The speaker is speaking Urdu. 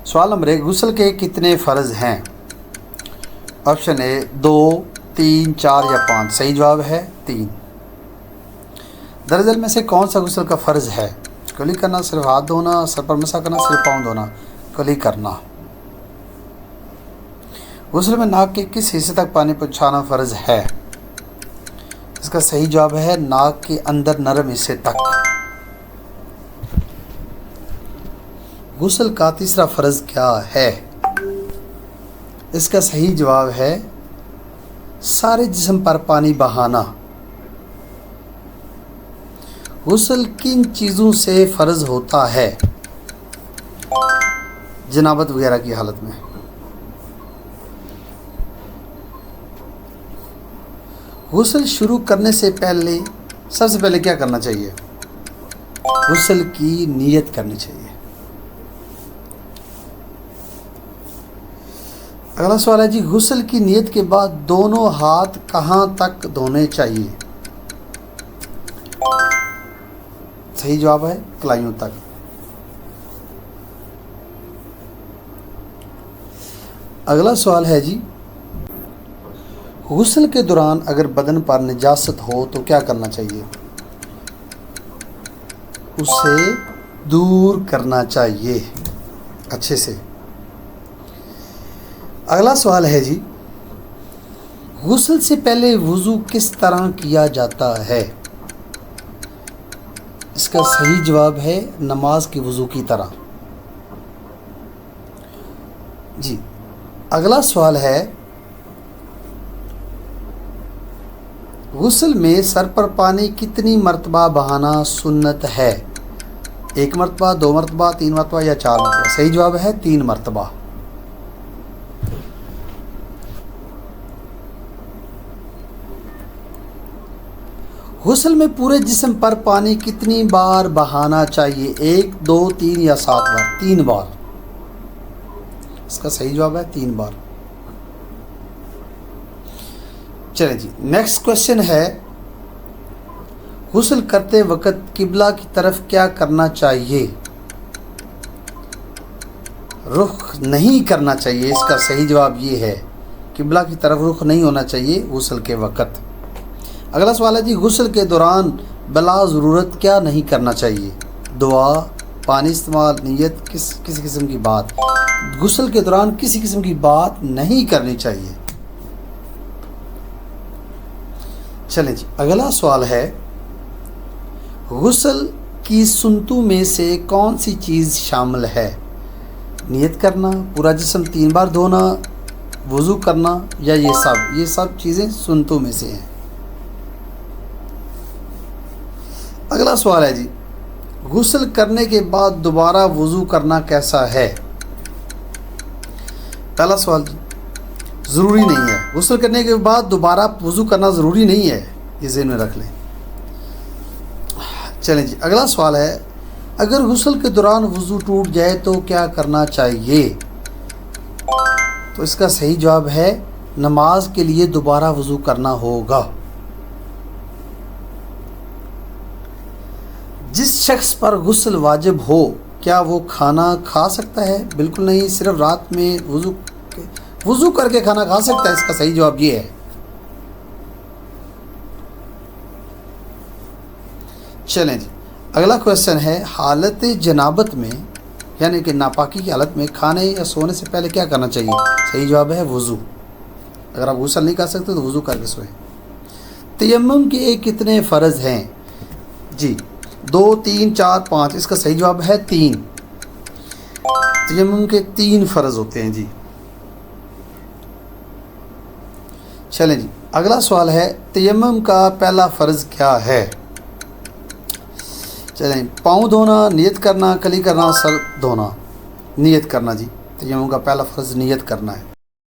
سوال نمبر 1، غسل کے کتنے فرض ہیں؟ آپشن اے 2، 3، 4 یا 5۔ صحیح جواب ہے 3۔ درجل میں سے کون سا غسل کا فرض ہے؟ کلی کرنا، صرف ہاتھ دھونا، سر پر مسح کرنا، صرف پاؤں دھونا۔ کلی کرنا۔ غسل میں ناک کے کس حصے تک پانی پہنچانا فرض ہے؟ اس کا صحیح جواب ہے ناک کے اندر نرم حصے تک۔ غسل کا تیسرا فرض کیا ہے؟ اس کا صحیح جواب ہے سارے جسم پر پانی بہانا۔ غسل کن چیزوں سے فرض ہوتا ہے جنابت وغیرہ کی حالت میں؟ غسل شروع کرنے سے پہلے سب سے پہلے کیا کرنا چاہیے؟ غسل کی نیت کرنی چاہیے۔ اگلا سوال ہے جی، غسل کی نیت کے بعد دونوں ہاتھ کہاں تک دھونے چاہیے؟ صحیح جواب ہے کلائیوں تک۔ اگلا سوال ہے جی، غسل کے دوران اگر بدن پر نجاست ہو تو کیا کرنا چاہیے؟ اسے دور کرنا چاہیے اچھے سے۔ اگلا سوال ہے جی، غسل سے پہلے وضو کس طرح کیا جاتا ہے؟ اس کا صحیح جواب ہے نماز کی وضو کی طرح۔ جی اگلا سوال ہے، غسل میں سر پر پانی کتنی مرتبہ بہانا سنت ہے؟ 1 مرتبہ، 2 مرتبہ، 3 مرتبہ یا 4 مرتبہ؟ صحیح جواب ہے 3 مرتبہ۔ غسل میں پورے جسم پر پانی کتنی بار بہانا چاہیے؟ 1، 2، 3 یا 7 بار؟ 3 بار۔ اس کا صحیح جواب ہے 3 بار۔ چلیں جی نیکسٹ کوشچن ہے، غسل کرتے وقت قبلہ کی طرف کیا کرنا چاہیے؟ رخ نہیں کرنا چاہیے۔ اس کا صحیح جواب یہ ہے قبلہ کی طرف رخ نہیں ہونا چاہیے غسل کے وقت۔ اگلا سوال ہے جی، غسل کے دوران بلا ضرورت کیا نہیں کرنا چاہیے؟ دعا، پانی استعمال، نیت، کسی قسم کی بات؟ غسل کے دوران کسی قسم کی بات نہیں کرنی چاہیے۔ چلیں جی اگلا سوال ہے، غسل کی سنتوں میں سے کون سی چیز شامل ہے؟ نیت کرنا، پورا جسم 3 بار دھونا، وضو کرنا یا یہ سب چیزیں سنتوں میں سے ہیں۔ اگلا سوال ہے جی، غسل کرنے کے بعد دوبارہ وضو کرنا کیسا ہے؟ پہلا سوال جی، ضروری نہیں ہے۔ غسل کرنے کے بعد دوبارہ وضو کرنا ضروری نہیں ہے، یہ ذہن میں رکھ لیں۔ چلیں جی اگلا سوال ہے، اگر غسل کے دوران وضو ٹوٹ جائے تو کیا کرنا چاہیے؟ تو اس کا صحیح جواب ہے نماز کے لیے دوبارہ وضو کرنا ہوگا۔ جس شخص پر غسل واجب ہو کیا وہ کھانا کھا سکتا ہے؟ بالکل نہیں، صرف رات میں وضو کر کے کھانا کھا سکتا ہے۔ اس کا صحیح جواب یہ ہے۔ چلیں جی اگلا کویسچن ہے، حالت جنابت میں یعنی کہ ناپاکی کی حالت میں کھانے یا سونے سے پہلے کیا کرنا چاہیے؟ صحیح جواب ہے وضو۔ اگر آپ غسل نہیں کر سکتے تو وضو کر کے سوئیں۔ تیمم کے کتنے فرض ہیں؟ جی 2، 3، 4، 5۔ اس کا صحیح جواب ہے 3۔ تیمم کے 3 فرض ہوتے ہیں جی۔ چلیں جی اگلا سوال ہے، تیمم کا پہلا فرض کیا ہے؟ چلیں، پاؤں دھونا، نیت کرنا، کلی کرنا، سر دھونا؟ نیت کرنا جی، تیمم کا پہلا فرض نیت کرنا ہے۔